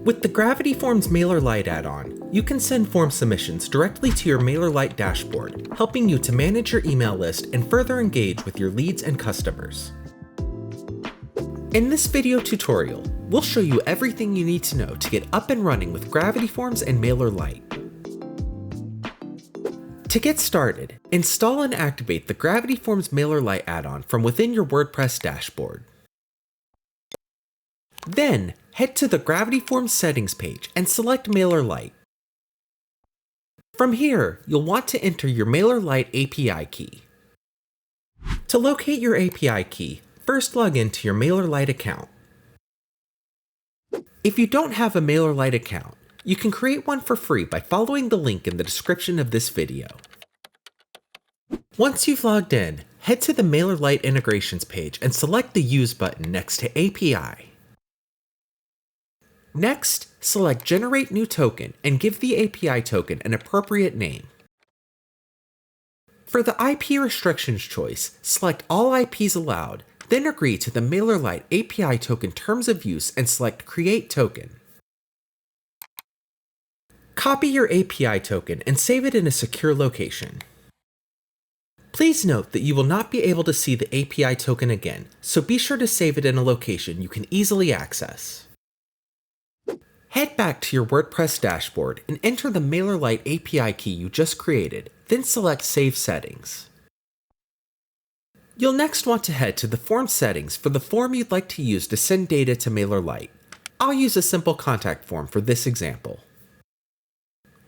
With the Gravity Forms MailerLite add-on, you can send form submissions directly to your MailerLite dashboard, helping you to manage your email list and further engage with your leads and customers. In this video tutorial, we'll show you everything you need to know to get up and running with Gravity Forms and MailerLite. To get started, install and activate the Gravity Forms MailerLite add-on from within your WordPress dashboard. Then, head to the Gravity Forms settings page and select MailerLite. From here, you'll want to enter your MailerLite API key. To locate your API key, first log into your MailerLite account. If you don't have a MailerLite account, you can create one for free by following the link in the description of this video. Once you've logged in, head to the MailerLite integrations page and select the Use button next to API. Next, select Generate New Token and give the API token an appropriate name. For the IP restrictions choice, select All IPs Allowed, then agree to the MailerLite API token terms of use and select Create Token. Copy your API token and save it in a secure location. Please note that you will not be able to see the API token again, so be sure to save it in a location you can easily access. Head back to your WordPress dashboard and enter the MailerLite API key you just created, then select Save Settings. You'll next want to head to the form settings for the form you'd like to use to send data to MailerLite. I'll use a simple contact form for this example.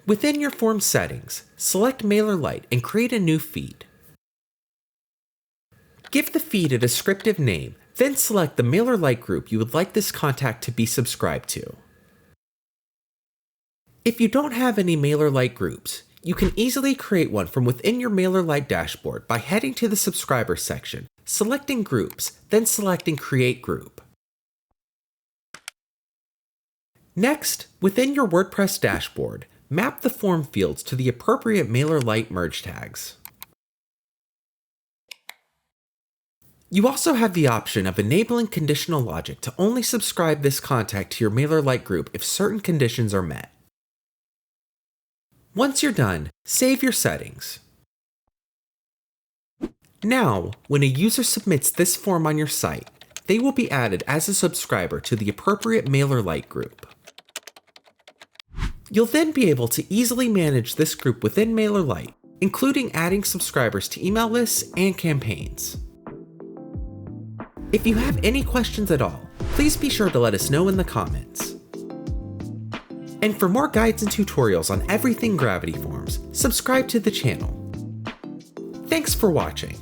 Within your form settings, select MailerLite and create a new feed. Give the feed a descriptive name, then select the MailerLite group you would like this contact to be subscribed to. If you don't have any MailerLite groups, you can easily create one from within your MailerLite dashboard by heading to the Subscriber section, selecting Groups, then selecting Create Group. Next, within your WordPress dashboard, map the form fields to the appropriate MailerLite merge tags. You also have the option of enabling conditional logic to only subscribe this contact to your MailerLite group if certain conditions are met. Once you're done, save your settings. Now, when a user submits this form on your site, they will be added as a subscriber to the appropriate MailerLite group. You'll then be able to easily manage this group within MailerLite, including adding subscribers to email lists and campaigns. If you have any questions at all, please be sure to let us know in the comments. And for more guides and tutorials on everything Gravity Forms, subscribe to the channel. Thanks for watching.